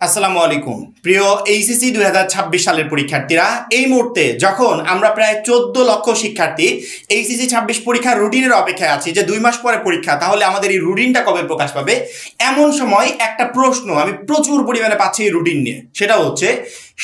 আসসালামু আলাইকুম প্রিয় এইচএসসি 2026 সালের পরীক্ষার্থীরা, এই মুহূর্তে যখন আমরা প্রায় 14 লক্ষ শিক্ষার্থী এইচএসসি 26 পরীক্ষার রুটিনের অপেক্ষায় আছি যে 2 মাস পরে পরীক্ষা, তাহলে আমাদের এই রুটিনটা কবে প্রকাশ পাবে, এমন সময় একটা প্রশ্ন আমি প্রচুর পরিমাণে পাচ্ছি এই রুটিন নিয়ে। সেটা হচ্ছে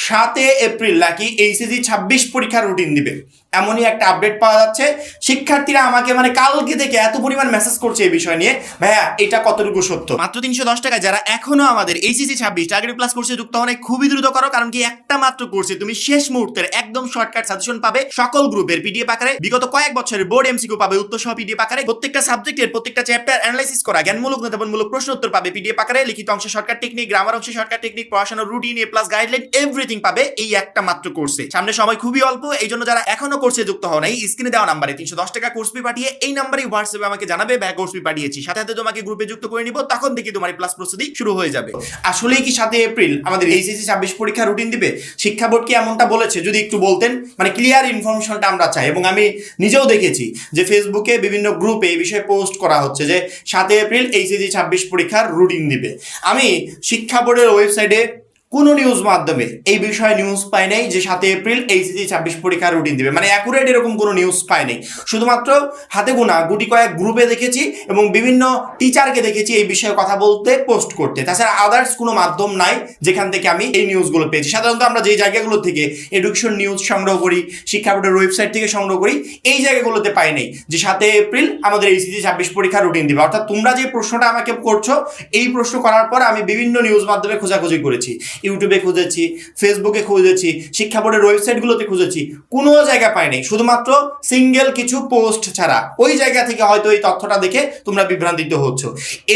7 এপ্রিল নাকি এইচএসসি 26 পরীক্ষার রুটিন দিবে, এমনই একটা আপডেট পাওয়া যাচ্ছে। শিক্ষার্থীরা আমাকে কালকে থেকে এত পরিমাণ মেসেজ করছে এই বিষয় নিয়ে, ভাইয়া এটা কতটুকু সত্য। মাত্র 310 টাকায় যারা এখনো আমাদের এইচএসসি 26 টার্গেট প্লাস কোর্সে যুক্ত হন, খুবই দ্রুত করো, কারণ কি একটা মাত্র কোর্সে তুমি শেষ মুহূর্তের একদম শর্টকাট সাজেশন পাবে, সকল গ্রুপের পিডিএফ আকারে, বিগত কয়েক বছরের বোর্ড এমসিকিউ পাবে উত্তর সহ পিডিএফ আকারে, প্রত্যেকটা সাবজেক্টের প্রত্যেকটা চ্যাপ্টার অ্যানালাইসিস করা জ্ঞানমূলক নেতাবনমূলক প্রশ্ন উত্তর পাবে পিডিএফ আকারে, লিখিত অংশে শর্টকাট টেকনিক, গ্রামার অংশে শর্টকাট টেকনিক, পড়াশোনার রুটিন, এ প্লাস গাইডলাইন, এভরিথিং পাবে এই একটা মাত্র কোর্সে। সামনে সময় খুবই অল্প, এই জন্য যারা এখনো কোর্সে যুক্ত হও নাই, স্ক্রিনে দেওয়া নাম্বারে 310 টাকা কোর্স ফি পাঠিয়ে এই নাম্বারে হোয়াটসঅ্যাপে আমাকে জানাবে ব্যাক কোর্স ফি পাঠিয়েছি, সাথে সাথে তোমাকে গ্রুপে যুক্ত করে নিব, তখন থেকে তোমার প্লাস প্রস্তুতি শুরু হয়ে যাবে। আসলেই কি 7 এপ্রিল আমাদের এইচএসসি 26 পরীক্ষা রুটিন দিবে? শিক্ষা বোর্ড কি এমনটা বলেছে? যদি একটু বলতেন, ক্লিয়ার ইনফরমেশনটা আমরা চাই। এবং আমি নিজেও দেখেছি যে ফেসবুকে বিভিন্ন গ্রুপে এই বিষয়ে পোস্ট করা হচ্ছে যে 7 এপ্রিল এইচএসসি 26 পরীক্ষার রুটিন দিবে। আমি শিক্ষা বোর্ডের ওয়েবসাইটে কোনো নিউজ মাধ্যমে এই বিষয়ে নিউজ পাই নাই যে 7 এপ্রিল এইচএসসি 26 পরীক্ষার রুটিন দিবে, অ্যাকুরেট এরকম কোনো নিউজ পাই নাই। শুধুমাত্র হাতে গোনা গুটি কয়েক গ্রুপে দেখেছি এবং বিভিন্ন টিচারকে দেখেছি এই বিষয়ে কথা বলতে, পোস্ট করতে। তাছাড়া আদার্স কোনো মাধ্যম নাই যেখান থেকে আমি এই নিউজগুলো পেয়েছি। সাধারণত আমরা যেই জায়গাগুলো থেকে এডুকেশন নিউজ সংগ্রহ করি, শিক্ষা বোর্ডের ওয়েবসাইট থেকে সংগ্রহ করি, এই জায়গাগুলোতে পাই নাই যে 7 এপ্রিল আমাদের এইচএসসি 26 পরীক্ষার রুটিন দিবে। অর্থাৎ তোমরা যে প্রশ্নটা আমাকে করছো, এই প্রশ্ন করার পর আমি বিভিন্ন নিউজ মাধ্যমে খোঁজাখুঁজি করেছি, ইউটিউবে খুঁজেছি, ফেসবুকে খুঁজেছি, শিক্ষা বোর্ডের ওয়েবসাইটগুলোতে খুঁজেছি, কোনো জায়গা পাই নাই, শুধুমাত্র সিঙ্গেল কিছু পোস্ট ছাড়া। ওই জায়গা থেকে হয়তো এই তথ্যটা দেখে তোমরা বিভ্রান্তিত হচ্ছ।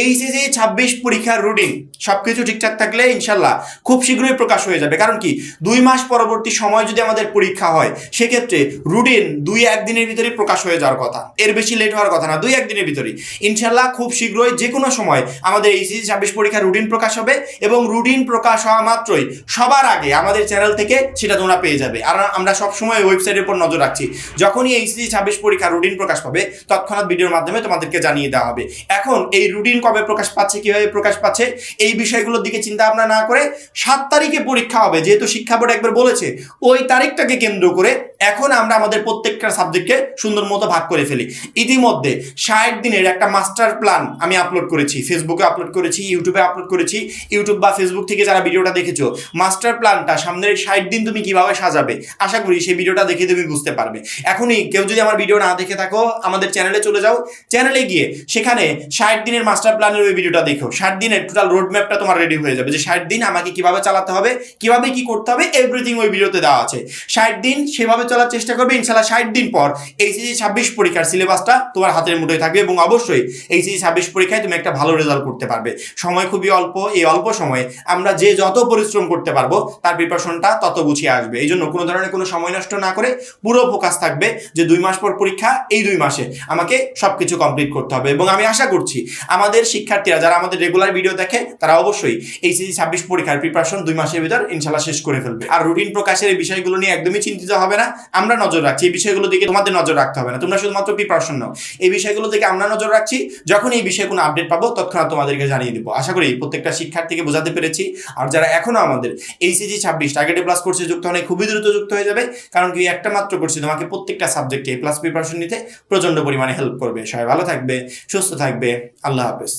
এইচএসসি 26 পরীক্ষার রুটিন সবকিছু ঠিকঠাক থাকলে ইনশাল্লাহ খুব শীঘ্রই প্রকাশ হয়ে যাবে। কারণ কি 2 মাস পরবর্তী সময় যদি আমাদের পরীক্ষা হয়, সেক্ষেত্রে রুটিন 2-1 দিনের ভিতরে প্রকাশ হয়ে যাওয়ার কথা, এর বেশি লেট হওয়ার কথা না। 2-1 দিনের ভিতরে ইনশাল্লাহ খুব শীঘ্রই যে কোনো সময় আমাদের এইচএসসি 26 পরীক্ষার রুটিন প্রকাশ হবে, এবং রুটিন প্রকাশ হওয়া মাত্রই সবার আগে আমাদের চ্যানেল থেকে সেটা তোমরা পেয়ে যাবে। আর আমরা সবসময় ওয়েবসাইটের উপর নজর রাখছি, যখনই এইচএসসি 26 পরীক্ষার রুটিন প্রকাশ পাবে তৎক্ষণাৎ ভিডিওর মাধ্যমে তোমাদেরকে জানিয়ে দেওয়া হবে। এখন এই রুটিন কবে প্রকাশ পাচ্ছে, কিভাবে প্রকাশ পাচ্ছে, এই বিষয়গুলোর দিকে চিন্তা ভাবনা না করে 7 তারিখে পরীক্ষা হবে, যেহেতু শিক্ষা বোর্ড একবার বলেছে, ওই তারিখটাকে কেন্দ্র করে এখন আমরা আমাদের প্রত্যেকটা সাবজেক্টকে সুন্দর মতো ভাগ করে ফেলি। ইতিমধ্যে 60 দিনের একটা মাস্টার প্ল্যান আমি আপলোড করেছি, ফেসবুকে আপলোড করেছি, ইউটিউবে আপলোড করেছি। ইউটিউব বা ফেসবুক থেকে যারা ভিডিওটা দেখেছো, মাস্টার প্ল্যানটা সামনের 60 দিন তুমি কিভাবে সাজাবে, আশা করি সেই ভিডিওটা দেখে তুমি বুঝতে পারবে। এখনই কেউ যদি আমার ভিডিও না দেখে থাকো, আমাদের চ্যানেলে চলে যাও, চ্যানেলে গিয়ে সেখানে 60 দিনের মাস্টার প্ল্যানের ওই ভিডিওটা দেখো। 60 দিনের টোটাল রোড ম্যাপটা তোমার রেডি হয়ে যাবে, যে 60 দিন আমাকে কিভাবে চালাতে হবে, কিভাবে কি করতে হবে, এভরিথিং ওই ভিডিওতে দেওয়া আছে। 60 দিন সেভাবে চলার চেষ্টা করবে, ইনশাল্লাহ 60 দিন পর এইচএসসি 26 পরীক্ষার সিলেবাসটা তোমার হাতের মুঠোয় থাকবে, এবং অবশ্যই এইচএসসি 26 পরীক্ষায় তুমি একটা ভালো রেজাল্ট করতে পারবে। সময় খুবই অল্প, এই অল্প সময়ে আমরা যে যত পরিশ্রম করতে পারবো তার প্রিপারেশনটা তত গুছিয়ে আসবে। এই জন্য কোনো ধরনের কোনো সময় নষ্ট না করে পুরো ফোকাস থাকবে যে 2 মাস পর পরীক্ষা, এই 2 মাসে আমাকে সবকিছু কমপ্লিট করতে হবে। এবং আমি আশা করছি আমাদের শিক্ষার্থীরা যারা আমাদের রেগুলার ভিডিও দেখে, তারা অবশ্যই এইচএসসি 26 পরীক্ষার প্রিপারেশন 2 মাসের ভিতর ইনশাল্লাহ শেষ করে ফেলবে। আর রুটিন প্রকাশের এই বিষয়গুলো নিয়ে একদমই চিন্তিত হবে না, আমরা নজর রাখছি। এই বিষয়গুলো দিকে তোমাদের নজর রাখতে হবে না, তোমরা শুধুমাত্র প্রিপারেশন নাও। এই বিষয়গুলো দিকে আমরা নজর রাখছি, যখন এই বিষয়ে কোনো আপডেট পাবো তৎক্ষণাৎ তোমাদেরকে জানিয়ে দিব। আশা করি প্রত্যেকটা শিক্ষার্থীকে বোঝাতে পেরেছি। আর যারা এখনো আমাদের এইচএসসি 26 টার্গেট প্লাস কোর্সে যুক্ত হলে খুবই দ্রুত যুক্ত হয়ে যাবে, কারণ কি একটা মাত্র কোর্সে তোমাকে প্রত্যেকটা সাবজেক্টে প্লাস প্রিপারেশন নিতে প্রচন্ড পরিমাণে হেল্প করবে। সবাই ভালো থাকবে, সুস্থ থাকবে, আল্লাহ হাফেজ।